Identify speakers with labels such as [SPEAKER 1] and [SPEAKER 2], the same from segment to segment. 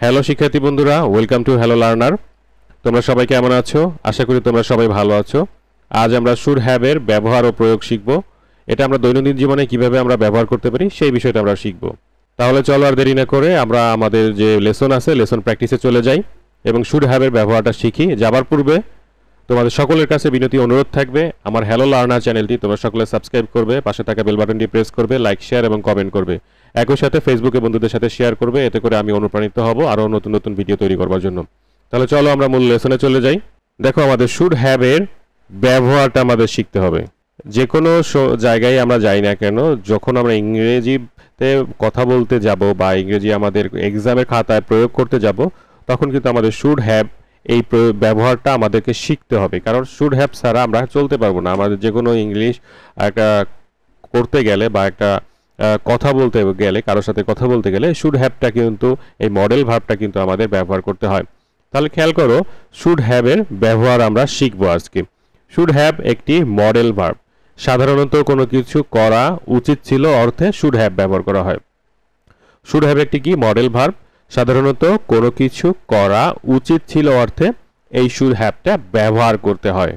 [SPEAKER 1] Hello শিক্ষার্থী বন্ধুরা, welcome to hello learner. তোমরা সবাই কেমন আছো? আশা করি তোমরা সবাই ভালো আছো। আজ আমরা শুড হ্যাভ এর ব্যবহার ও প্রয়োগ শিখব। এটা আমরা দৈনন্দিন জীবনে কিভাবে আমরা ব্যবহার করতে পারি সেই বিষয়টা আমরা শিখব। তাহলে চলো আর দেরি না করে আমরা আমাদের যে লেসন আছে লেসন প্র্যাকটিসে চলে যাই এবং শুড হ্যাভ এর ব্যবহারটা শিখি। যাবার পূর্বে তোমাদের সকলের কাছে বিনতি অনুরোধ থাকবে, আমার হ্যালো লার্নার চ্যানেলটি তোমরা সকলে সাবস্ক্রাইব করবে, পাশে থাকা বেল বাটনটি প্রেস করবে, লাইক শেয়ার এবং কমেন্ট করবে। একই সাথে ফেসবুকে বন্ধুদের সাথে শেয়ার করবে, এতে করে আমি অনুপ্রাণিত হব আরও নতুন নতুন ভিডিও তৈরি করবার জন্য। তাহলে চলো আমরা মূল লেসনে চলে যাই। দেখো, আমাদের শুড হ্যাভ এর ব্যবহারটা আমাদের শিখতে হবে। যে কোনো জায়গায় আমরা যাই না কেন, যখন আমরা ইংরেজিতে কথা বলতে যাব বা ইংরেজি আমাদের এক্সামের খাতায় প্রয়োগ করতে যাব, তখন কিন্তু আমাদের শুড হ্যাভ এই ব্যবহারটা আমাদেরকে শিখতে হবে। কারণ শুড হ্যাভ ছাড়া আমরা চলতে পারবো না। আমাদের যে কোনো ইংলিশ একটা করতে গেলে বা একটা কথা বলতে গেলে, কারোর সাথে কথা বলতে গেলে শুড হ্যাভটা কিন্তু, এই মডেল ভার্বটা কিন্তু আমাদের ব্যবহার করতে হয়। তাহলে খেয়াল করো, শুড হ্যাভ এর ব্যবহার আমরা শিখবো আজকে। শুড হ্যাভ একটি মডেল ভার্ব। সাধারণত কোনো কিছু করা উচিত ছিল অর্থে শুড হ্যাভ ব্যবহার করা হয়। শুড হ্যাভ একটি কি মডেল ভার্ব। সাধারণত কোনো কিছু করা উচিত ছিল অর্থে এই শুড হ্যাভটা ব্যবহার করতে হয়।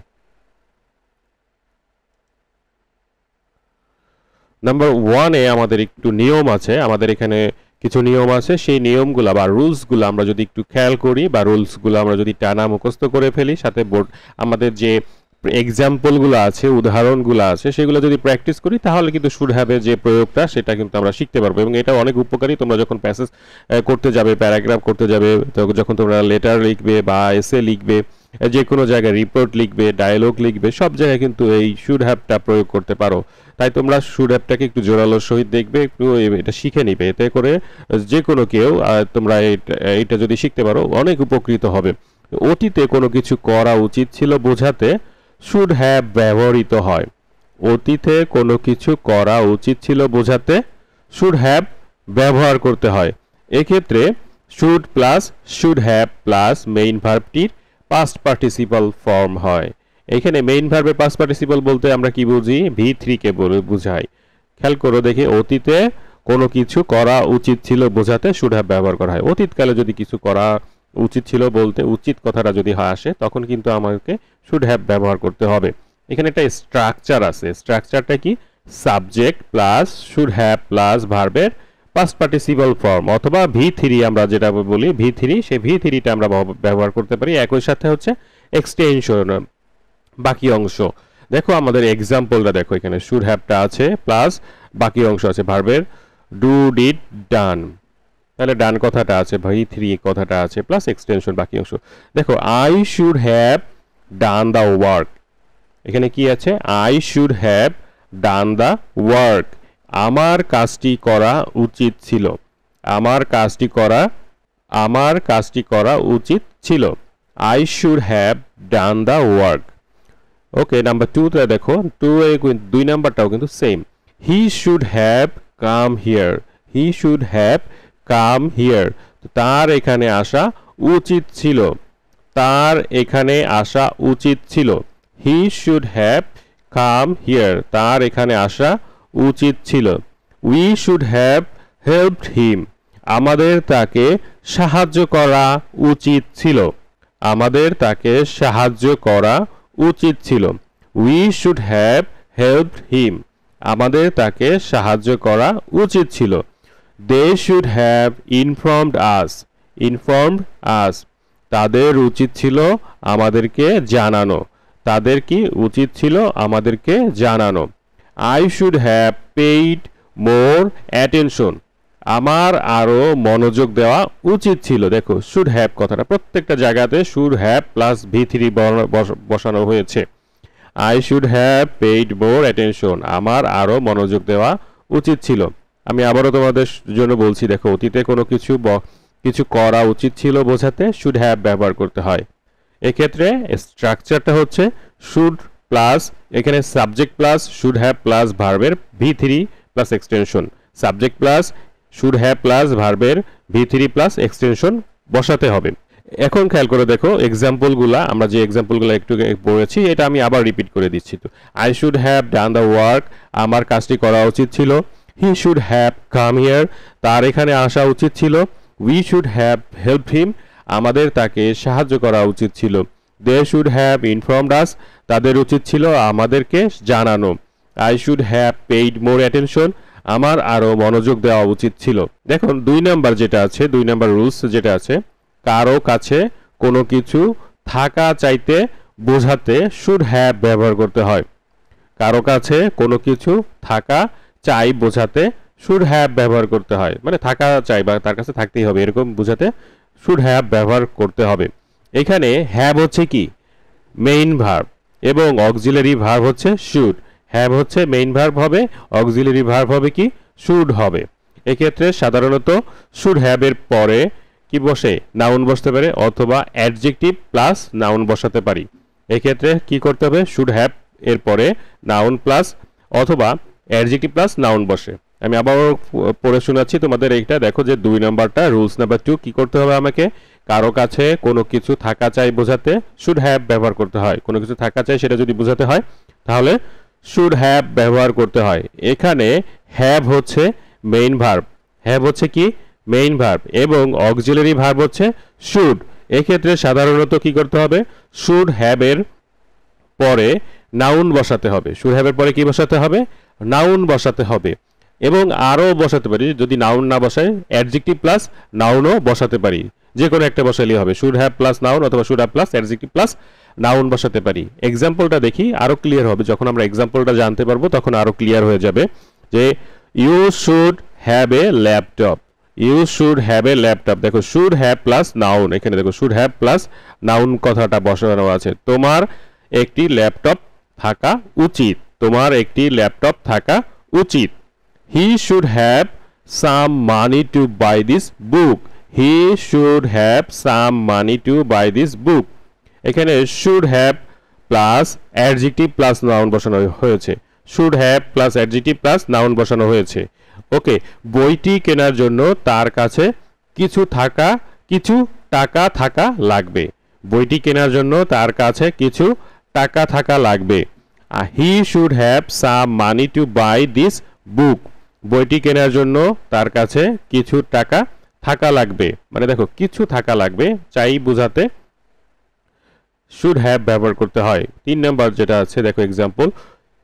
[SPEAKER 1] নাম্বার 1-এ আমাদের একটু নিয়ম আছে। আমাদের এখানে কিছু নিয়ম আছে, সেই নিয়মগুলো বা রুলসগুলো আমরা যদি একটু খেয়াল করি বা রুলসগুলো আমরা যদি টানা মুখস্থ করে ফেলি, সাথে বোর্ড আমাদের যে এক্সাম্পলগুলো আছে, উদাহরণগুলো আছে, সেগুলো যদি প্র্যাকটিস করি, তাহলে কিন্তু শুড হ্যাভের যে প্রয়োগটা সেটা কিন্তু আমরা শিখতে পারবো। এবং এটা অনেক উপকারী। তোমরা যখন প্যাসেজ করতে যাবে, প্যারাগ্রাফ করতে যাবে, যখন তোমরা লেটার লিখবে বা এসে লিখবে, যে কোনো জায়গায় রিপোর্ট লিখবে, ডায়লগ লিখবে, সব জায়গায় কিন্তু এই শুড হ্যাভটা প্রয়োগ করতে পারো। তাই তোমরা শুড হ্যাভটাকে একটু জোরালোর সহিত দেখবে, একটু এটা শিখে নিবে। এতে করে যে কোনো কেউ তোমরা এটা যদি শিখতে পারো অনেক উপকৃত হবে। অতীতে কোনো কিছু করা উচিত ছিল বোঝাতে শুড হ্যাভ ব্যবহৃত হয়। অতীতে কোনো কিছু করা উচিত ছিল বোঝাতে শুড হ্যাভ ব্যবহার করতে হয়। এক্ষেত্রে should plus should have plus main ভার্বটির পাস্ট পার্টিসিপাল ফর্ম হয়। এখানে মেইন ভার্বের পাস্ট পার্টিসিপাল বলতে আমরা কি বুঝি? V3 কে বুঝাই। খেয়াল করো দেখি, অতীতে কোনো কিছু করা উচিত ছিল বোঝাতে শুড হ্যাভ ব্যবহার করা হয়। অতীতকালে যদি কিছু করা উচিত ছিল বলতে উচিত কথাটা যদি আসে, তখন কিন্তু আমাকে শুড হ্যাভ ব্যবহার করতে হবে। এখানে একটা স্ট্রাকচার আছে। স্ট্রাকচারটা কি? Subject plus should have plus ভার্বের পাস্ট পার্টিসিপাল ফর্ম, অথবা V3 আমরা যেটা বলি V3, সেই V3টা আমরা ব্যবহার করতে পারি। একই সাথে হচ্ছে এক্সটেনশন, বাকি অংশ। দেখো আমাদের এক্সাম্পলটা দেখো, এখানে শুড হ্যাভটা আছে প্লাস বাকি অংশ আছে ভার্বের ডু, ডিড, ডান। তাহলে ডান কথাটা আছে, V3 কথাটা আছে, প্লাস এক্সটেনশন বাকি অংশ। দেখো, I should have done the work. এখানে কি আছে? I should have done the work. আমার কাজটি করা উচিত ছিল। আমার কাজটি করা উচিত ছিল। I should have done the work. Okay, number 2তে দেখো, 2 নাম্বারটাও কিন্তু same. He should have come here. He should have come here. তার এখানে আসা উচিত ছিল। তার এখানে আসা উচিত ছিল। He should have come here. তার এখানে আসা উচিত ছিল। We should have helped him. আমাদের তাকে সাহায্য করা উচিত ছিল। আমাদের তাকে সাহায্য করা উচিত ছিল। We should have helped him. আমাদের তাকে সাহায্য করা উচিত ছিল। They should have informed us. Informed us. তাদের উচিত ছিল আমাদেরকে জানানো। তাদের কি উচিত ছিল? আমাদেরকে জানানো। I should have paid more attention. আমার আরো মনোযোগ দেওয়া উচিত ছিল। দেখো, শুড হ্যাভ কথাটা প্রত্যেকটা জায়গাতে শুড হ্যাভ প্লাস V3 বসানো হয়েছে। I should have paid more attention. আমার আরো মনোযোগ দেওয়া উচিত ছিল। আমি আবারও তোমাদের জন্য বলছি, দেখো, অতীতে কোনো কিছু করা উচিত ছিল বোঝাতে শুড হ্যাভ ব্যবহার করতে হয়। এক্ষেত্রে স্ট্রাকচারটা হচ্ছে শুড প্লাস, এখানে subject plus should have plus ভার্বের V3 plus extension. Subject plus should have plus ভার্বের V3 প্লাস এক্সটেনশন বসাতে হবে। এখন খেয়াল করে দেখো এক্সাম্পলগুলা, আমরা যে এক্সাম্পলগুলো একটু পড়েছি এটা আমি আবার রিপিট করে দিচ্ছি। তো I should have done the work. আমার কাজটি করা উচিত ছিল। He should have come here. তার এখানে আসা উচিত ছিল। We should have help him, আমাদের তাকে সাহায্য করা উচিত ছিল। They should have informed us, তাদের উচিত ছিল আমাদেরকে জানানো। I should have paid more attention, আমার আরও মনোযোগ দেওয়া উচিত ছিল। দেখুন 2 নাম্বার যেটা আছে, 2 নাম্বার রুলস যেটা আছে, কারো কাছে কোনো কিছু থাকা চাইতে বোঝাতে শুড হ্যাভ ব্যবহার করতে হয়। কারো কাছে কোনো কিছু থাকা চাই বোঝাতে শুড হ্যাভ ব্যবহার করতে হয়, মানে থাকা চাই বা তার কাছে থাকতেই হবে এরকম বোঝাতে শুড হ্যাভ ব্যবহার করতে হবে। এখানে হ্যাভ হচ্ছে কি মেইন ভার্ব এবং অক্সিলারি ভার্ব হচ্ছে শুড। হ্যাভ হচ্ছে মেইন ভার্ব হবে, অক্সিলারি ভার্ব হবে কি শুড হবে। এক্ষেত্রে সাধারণত শুড হ্যাভ এর পরে কি বসে নাউন বসতে পারে অথবা অ্যাডজেক্টিভ প্লাস নাউন বসাতে পারি। এক্ষেত্রে কি করতে হবে শুড হ্যাভ এর পরে নাউন প্লাস অথবা অ্যাডজেক্টিভ প্লাস নাউন বসে। আমি আবারও পড়ে শোনাচ্ছি তোমাদের। এইটা দেখো যে 2 নাম্বারটা রুলস নাম্বার 2 কি করতে হবে আমাকে, কারো কাছে কোনো কিছু থাকা চাই বোঝাতে শুড হ্যাভ ব্যবহার করতে হয়। কোনো কিছু থাকা চাই সেটা যদি বোঝাতে হয় তাহলে শুড হ্যাভ ব্যবহার করতে হয়। এখানে হ্যাভ হচ্ছে মেইন ভার্ব, হ্যাভ হচ্ছে কি মেইন ভার্ব এবং অক্সিলারি ভার্ব হচ্ছে শুড। এক্ষেত্রে সাধারণত কি করতে হবে শুড হ্যাভ এর পরে নাউন বসাতে হবে। শুড হ্যাভ এর পরে কি বসাতে হবে নাউন বসাতে হবে এবং আরও বসাতে পারি, যদি নাউন না বসায় অ্যাডজেক্টিভ প্লাস নাউনও বসাতে পারি, যে কোনো একটা বসালেই হবে। শুড হ্যাভ প্লাস নাউন অথবা should have plus adjective plus noun বসাতে পারি। এক্সাম্পলটা দেখি আরও ক্লিয়ার হবে, যখন আমরা এক্সাম্পলটা জানতে পারবো তখন আরও ক্লিয়ার হয়ে যাবে। যে you should have a laptop, you should have a laptop. দেখো শুড হ্যাভ প্লাস নাউন, এখানে দেখো শুড হ্যাভ প্লাস নাউন কথাটা বসানো আছে। তোমার একটি ল্যাপটপ থাকা উচিত, তোমার একটি ল্যাপটপ থাকা উচিত। He should have some money to buy this book, he should have some money to buy this book. এখানে should have plus adjective plus noun বসানো হয়েছে, should have plus adjective plus noun বসানো হয়েছে। ওকে, বইটি কেনার জন্য তার কাছে কিছু টাকা থাকা লাগবে। বইটি কেনার জন্য তার কাছে কিছু টাকা থাকা লাগবে। He should have some money to buy this book, বইটি কেনার জন্য তার কাছে কিছু টাকা থাকা লাগবে। মানে দেখো কিছু থাকা লাগবে চাই বোঝাতে শুড হ্যাভ ব্যবহার করতে হয়। 3 নাম্বার যেটা আছে দেখো example,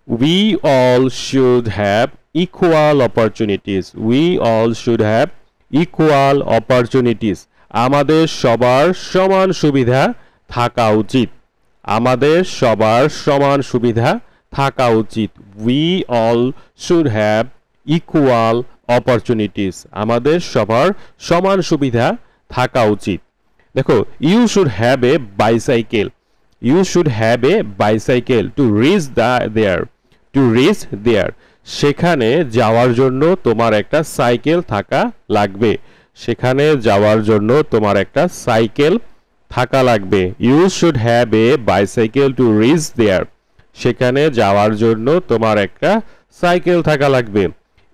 [SPEAKER 1] we all should have equal opportunities, we all should have equal opportunities. আমাদের সবার সমান সুবিধা থাকা উচিত, আমাদের সবার সমান সুবিধা থাকা উচিত। We all should have equal opportunities, আমাদের সবার সমান সুবিধা থাকা উচিত। দেখো you should have a bicycle, you should have a bicycle to reach there, to reach there. সেখানে যাওয়ার জন্য তোমার একটা সাইকেল থাকা লাগবে, সেখানে যাওয়ার জন্য তোমার একটা সাইকেল থাকা লাগবে। You should have a bicycle to reach there, সেখানে যাওয়ার জন্য তোমার একটা সাইকেল থাকা লাগবে।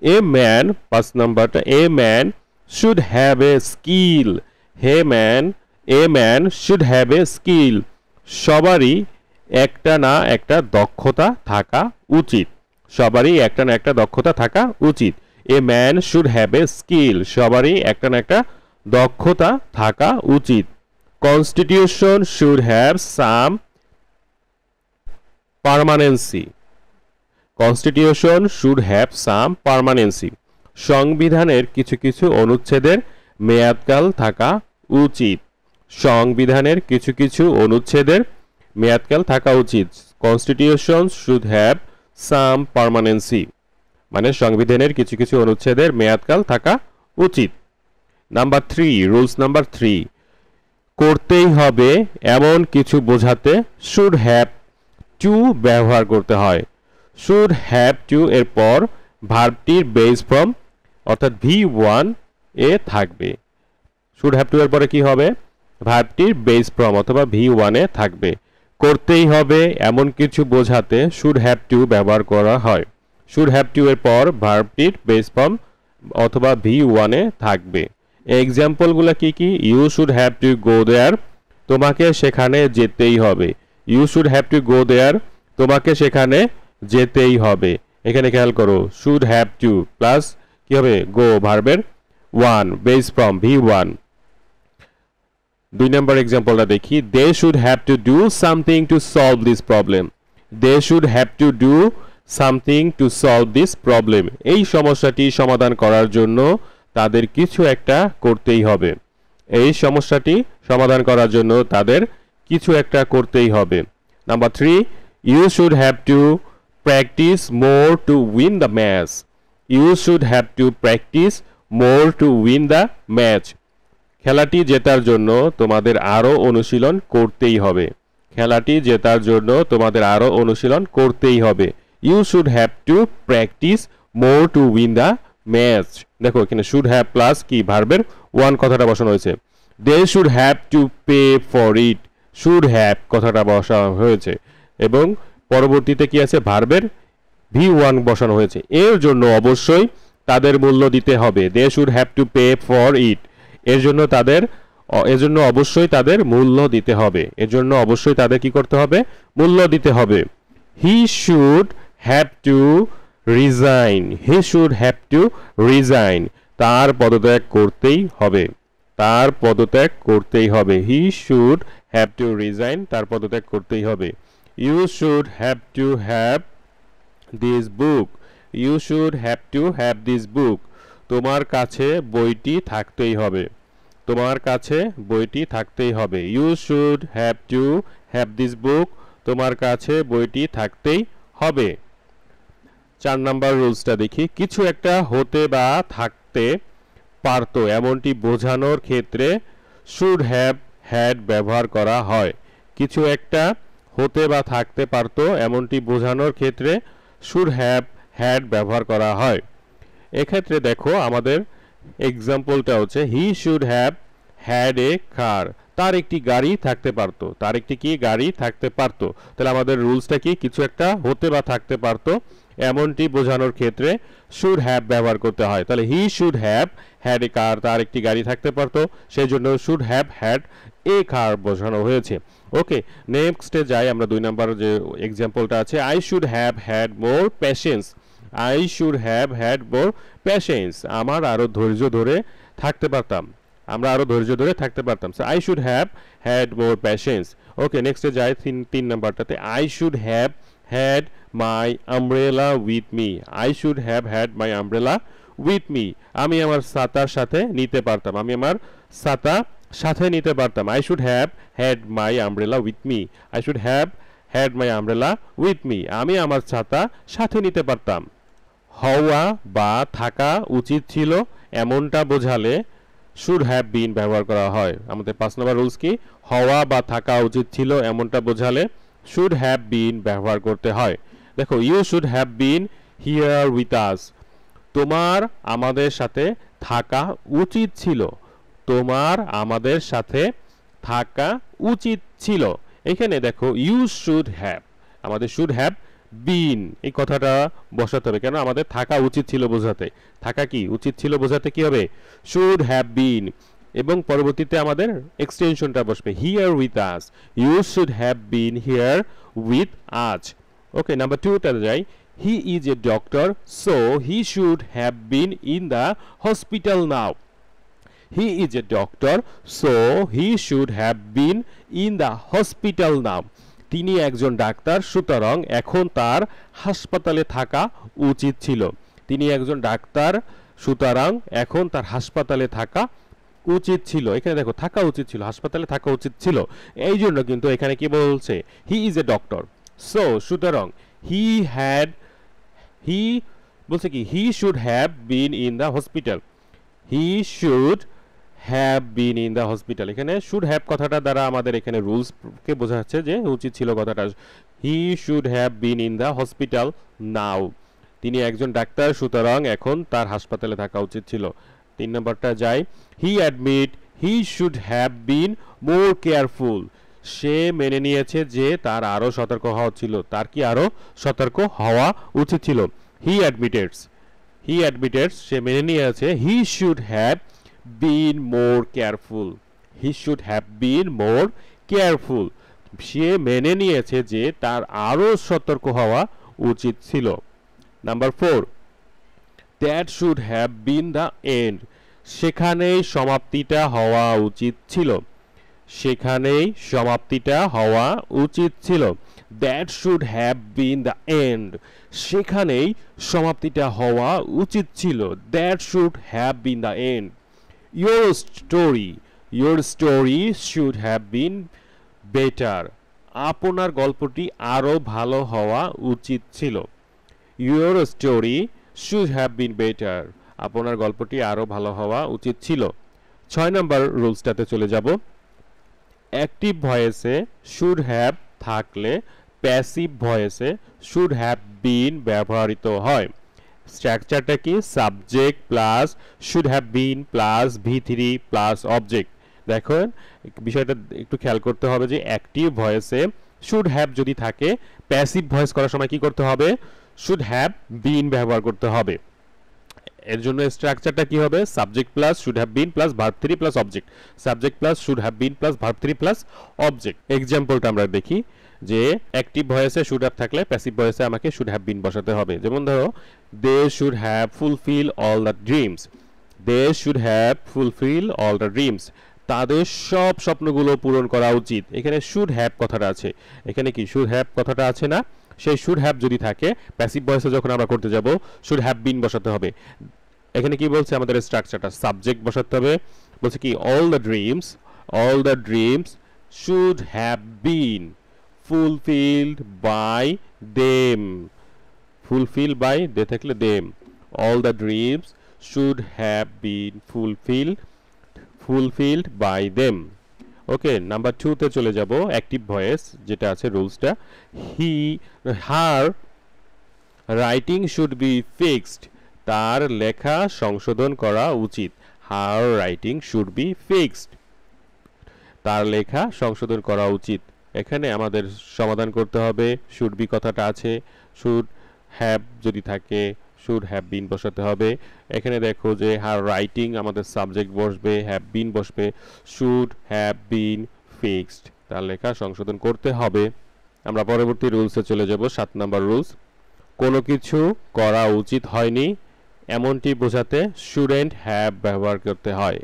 [SPEAKER 1] এ ম্যান 5 নাম্বারটা, a man should have a skill, hey man a man should have a skill. সবারই একটা না একটা দক্ষতা থাকা উচিত, সবারই একটা না একটা দক্ষতা থাকা উচিত। A man should have a skill, সবারই একটা না একটা দক্ষতা থাকা উচিত। Constitution should have some permanency, constitution should have some permanency. সংবিধানের কিছু কিছু অনুচ্ছেদের মেয়াদকাল থাকা উচিত, সংবিধানের কিছু কিছু অনুচ্ছেদের মেয়াদকাল থাকা উচিত। কনস্টিটিউশন শুড হ্যাভ সাম পার্মানেন্সি, মানে সংবিধানের কিছু কিছু অনুচ্ছেদের মেয়াদকাল থাকা উচিত। নাম্বার 3, রুলস নাম্বার 3, করতেই হবে এমন কিছু বোঝাতে শুড হ্যাভ টু ব্যবহার করতে হয়। শুড হ্যাভ টু এর পর ভার্বটির বেস ফর্ম অর্থাৎ V1 এ থাকবে। শুড হ্যাভ টু এর পরে কি হবে ভার্বটির বেস ফর্ম অথবা V1 এ থাকবে। করতেই হবে এমন কিছু বোঝাতে শুড হ্যাভ টু ব্যবহার করা হয়। শুড হ্যাভ টু এর পর ভার্বটির বেস ফর্ম অথবা V1 এ থাকবে। এক্সাম্পলগুলো কি কি? You should have to go there, তোমাকে সেখানে যেতেই হবে। You should have to go there, তোমাকে সেখানে যেতেই হবে। এখানে খেয়াল করো শুড হ্যাভ টু প্লাস কি হবে গো ভার্বের one, base form V one. 2 নম্বর এক্সাম্পলটা দেখি, they should have to do something to solve this problem. They should have to do something to solve this problem. এই সমস্যাটি সমাধান করার জন্য তাদের কিছু একটা করতেই হবে। এই সমস্যাটি সমাধান করার জন্য তাদের কিছু একটা করতেই হবে। Number 3, you should have to practice more to win the match. You should have to practice more to win the match. খেলাটি জেতার জন্য তোমাদের আরও অনুশীলন করতেই হবে। খেলাটি জেতার জন্য তোমাদের আরও অনুশীলন করতেই হবে। You should have to practice more to win the match. দেখো এখানে শুড হ্যাভ প্লাস কি ভার্বের ওয়ান কথাটা বসানো হয়েছে। They should have to pay for it. Should have কথাটা বসানো হয়েছে এবং পরবর্তীতে কি আছে, ভার্বের ভি ওয়ান বসানো হয়েছে। এর জন্য অবশ্যই তাদের মূল্য দিতে হবে। They should have to pay for it. এর জন্য অবশ্যই তাদের মূল্য দিতে হবে। এর জন্য অবশ্যই তাদের কি করতে হবে, মূল্য দিতে হবে। He should have to resign. He should have to resign. তার পদত্যাগ করতেই হবে। তার পদত্যাগ করতেই হবে। He should have to resign. তার পদত্যাগ করতেই হবে। You should have to have this book. You should have to have this book. তোমার কাছে বইটি থাকতেই হবে। তোমার কাছে বইটি থাকতেই হবে। You should have to have this book. তোমার কাছে বইটি থাকতেই হবে। 4 নাম্বার রুলসটা দেখি, কিছু একটা হতে বা থাকতে পারতো এমনটি বোঝানোর ক্ষেত্রে শুড হ্যাভ হ্যাড ব্যবহার করা হয়। কিছু একটা হতে বা থাকতে পারতো এমনটি বোঝানোর ক্ষেত্রে শুড হ্যাভ হ্যাড ব্যবহার করা হয়। এক্ষেত্রে দেখো আমাদের এক্সাম্পলটা হচ্ছে he should have had a car. তার একটি গাড়ি থাকতে পারতো। তার একটি কি গাড়ি থাকতে পারতো। তাহলে আমাদের রুলসটা কি, কিছু একটা হতে বা থাকতে পারতো এমনটি বোঝানোর ক্ষেত্রে শুড হ্যাভ ব্যবহার করতে হয়। তাহলে he should have had a car, তার একটি গাড়ি থাকতে পারতো, সেই জন্য should have had a car বোঝানো হয়েছে। ওকে, নেক্সটে যাই আমরা। 2 নাম্বার যে এক্সাম্পলটা আছে, I should have had more patience. I should have had more patience. আমার আরো ধৈর্য ধরে থাকতে পারতাম। আমরা আরো ধৈর্য ধরে থাকতে পারতাম। So I should have had more patience. Okay, নেক্সটে যাই 3 নাম্বারটাতে, I should have had my umbrella with me. I should have had my umbrella with me. আমি আমার ছাতার সাথে নিতে পারতাম। আমি আমার ছাতা সাথে নিতে পারতাম। I should have had my umbrella with me. I should have had my umbrella with me. আমি আমার ছাতা সাথে নিতে পারতাম। হওয়া বা থাকা উচিত ছিল এমনটা বোঝালে শুড হ্যাভ বিন ব্যবহার করা হয়। আমাদের 5 নম্বর রুলস কি, হওয়া বা থাকা উচিত ছিল এমনটা বোঝালে শুড হ্যাভ বিন ব্যবহার করতে হয়। দেখো, you should have been here with us. তোমার আমাদের সাথে থাকা উচিত ছিল। তোমার আমাদের সাথে থাকা উচিত ছিল। এখানে দেখো ইউ শুড হ্যাভ, আমাদের শুড হ্যাভ বিন এই কথাটা বসাতে হবে। কেন, আমাদের থাকা উচিত ছিল বোঝাতে। থাকা কি উচিত ছিল বোঝাতে কি হবে, শুড হ্যাভ বিন। এবং পরবর্তীতে আমাদের এক্সটেনশনটা বসবে here with us. You should have been here with us. Okay, number 2টাতে যাই, he is a doctor so he should have been in the hospital now. He is a doctor so he should have been in the hospital now. তিনি একজন doctor, সুতরাং এখন তার হাসপাতালে থাকা উচিত ছিল। তিনি একজন ডাক্তার, সুতরাং এখন তার হাসপাতালে থাকা উচিত ছিল। এখানে দেখো থাকা উচিত ছিল, হাসপাতালে থাকা উচিত ছিল। এই জন্য কিন্তু এখানে কি বলছে, হি ইজ এ ডক্টর সো, সুতরাং হি বলছে কি, হি should have been in the hospital. He should have been in the hospital. এখানে শুড হ্যাভ কথাটা দ্বারা আমাদের এখানে রুলস কে বোঝাচ্ছে যে উচিত ছিল কথাটা। হি should have been in the hospital now. তিনি একজন ডাক্তার, সুতরাং এখন তার হাসপাতালে থাকা উচিত ছিল। 3 নম্বরটা যাই, he admit he should have been more careful. সে মেনে নিয়েছে যে তার আরো সতর্ক হওয়া ছিল। তার কি আরো সতর্ক হওয়া উচিত ছিল। হি অ্যাডমিটেডস, সে মেনে নিয়েছে। হি should have been more careful. He should have been more careful. সে মেনে নিয়েছে যে তার আরো সতর্ক হওয়া উচিত ছিল। Number 4, that should have been the end. সেখানেই সমাপ্তিটা হওয়া উচিত ছিল। সেখানেই সমাপ্তিটা হওয়া উচিত ছিল। That should have been the end. সেখানেই সমাপ্তিটা হওয়া উচিত ছিল। That should have been the end. Your story should have bin better. আপনার গল্পটি আরও ভালো হওয়া উচিত ছিল। Your story should have bin better. আপনার গল্পটি আরও ভালো হওয়া উচিত ছিল। 6 নম্বর রুলসটাতে চলে যাব। অ্যাক্টিভ ভয়েসে শুড হ্যাভ থাকলে প্যাসিভ ভয়েসে শুড হ্যাভ বিন ব্যবহৃত হয়। স্ট্রাকচারটা কি? Subject plus should have been plus V3 plus object. দেখুন বিষয়টা একটু খেয়াল করতে হবে যে অ্যাক্টিভ ভয়েসে শুড হ্যাভ যদি থাকে, প্যাসিভ ভয়েস করার সময় কি করতে হবে? শুড হ্যাভ বিন ব্যবহার করতে হবে। এর জন্য স্ট্রাকচারটা কি হবে? Subject plus should have been plus verb 3 plus object. Subject plus should have been plus verb 3 plus object. এক্সাম্পলটা আমরা দেখি যে অ্যাক্টিভ ভয়েসে শুড হ্যাভ থাকলে প্যাসিভ ভয়েসে আমাকে শুড হ্যাভ বিন বসাতে হবে। যেমন ধরো, they should have fulfill all the dreams. They should have fulfill all the dreams. তাদের সব স্বপ্নগুলো পূরণ করা উচিত। এখানে শুড হ্যাভ কথাটা আছে। এখানে কি শুড হ্যাভ কথাটা আছে না? সেই শুড হ্যাভ যদি থাকে, প্যাসিভ ভয়েসে যখন আমরা করতে যাব শুড হ্যাভ বিন বসাতে হবে। এখানে কি বলছে আমাদের স্ট্রাকচারটা? সাবজেক্ট বসাতে হবে। বলছে কি all the dreams should have been fulfilled by them. Fulfill by they থাকলে them. All the dreams should have been fulfilled by them. Okay, number 2 তে চলে যাব। অ্যাক্টিভ ভয়েস যেটা আছে রুলসটা, her writing should be fixed. তার লেখা সংশোধন করা উচিত। Her writing should be fixed. তার লেখা সংশোধন করা উচিত। এখানে আমাদের সমাধান করতে হবে। শুড বি কথাটা আছে, শুড হ্যাভ যদি থাকে শুড হ্যাভ বিন বসাতে হবে। এখানে দেখো যে হার রাইটিং আমাদের সাবজেক্ট বসবে, হ্যাভ বিন বসবে। শুড হ্যাভ বিন ফিক্সড, তার লেখা সংশোধন করতে হবে। আমরা পরবর্তী রুলসে চলে যাব। 7 নম্বর রুলস, কোনো কিছু করা উচিত হয়নি এমনটি বোঝাতে শুডেন্ট হ্যাভ ব্যবহার করতে হয়।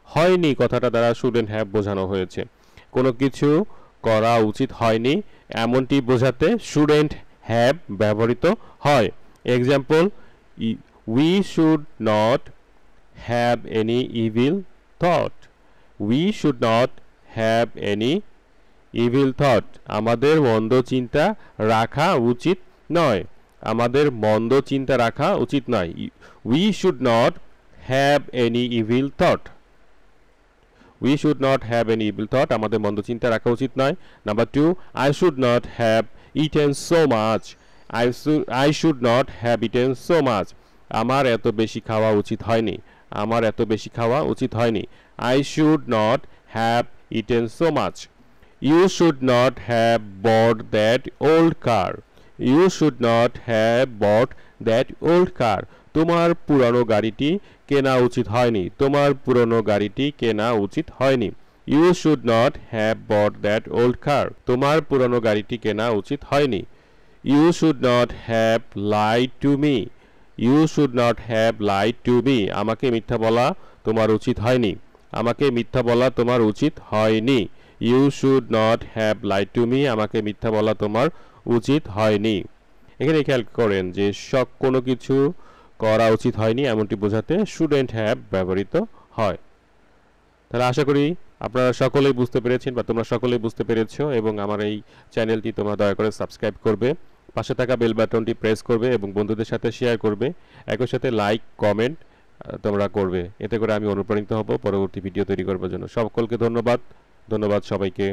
[SPEAKER 1] হয়নি কথাটা দ্বারা শুডেন্ট হ্যাভ বোঝানো হয়েছে। কোনো কিছু করা উচিত হয়নি এমনটি বোঝাতে শুডেন্ট হ্যাভ ব্যবহৃত হয়। Example, we should not have any evil thought. We should not have any evil thought. আমাদের মন্দ চিন্তা রাখা উচিত নয়। আমাদের মন্দ চিন্তা রাখা উচিত নয়। We should not have any evil thought. We should not have any evil thought, আমাদের মন্দ চিন্তা রাখা উচিত নয়। Number 2, I should not have eaten so much. I should not have eaten so much. আমার এত বেশি খাওয়া উচিত হয়নি। আমার এত বেশি খাওয়া উচিত হয়নি। I should not have eaten so much. You should not have bought that old car. You should not have bought that old car. তোমার পুরানো গাড়িটি কেনা উচিত হয়নি। তোমার পুরানো গাড়িটি কেনা উচিত হয়নি। You should not have bought that old car. তোমার পুরানো গাড়িটি কেনা উচিত হয়নি। You should not have lied to me. You should not have lied to me. আমাকে মিথ্যা বলা তোমার উচিত হয়নি। আমাকে মিথ্যা বলা তোমার উচিত হয়নি। You should not have lied to me. আমাকে মিথ্যা বলা তোমার উচিত হয়নি। এখানে খেয়াল করেন যে কোনো কিছু করা উচিত হয়নি এমনটি বোঝাতে শুডেন্ট হ্যাভ ব্যবহৃত হয়। তাহলে আশা করি আপনারা সকলেই বুঝতে পেরেছেন বা তোমরা সকলেই বুঝতে পেরেছো, এবং আমার এই চ্যানেলটি তোমরা দয়া করে সাবস্ক্রাইব করবে, পাশে থাকা বেল বাটনটি প্রেস করবে এবং বন্ধুদের সাথে শেয়ার করবে। একই সাথে লাইক কমেন্ট তোমরা করবে। এতে করে আমি অনুপ্রাণিত হব পরবর্তী ভিডিও তৈরি করার জন্য। সকলকে ধন্যবাদ সবাইকে।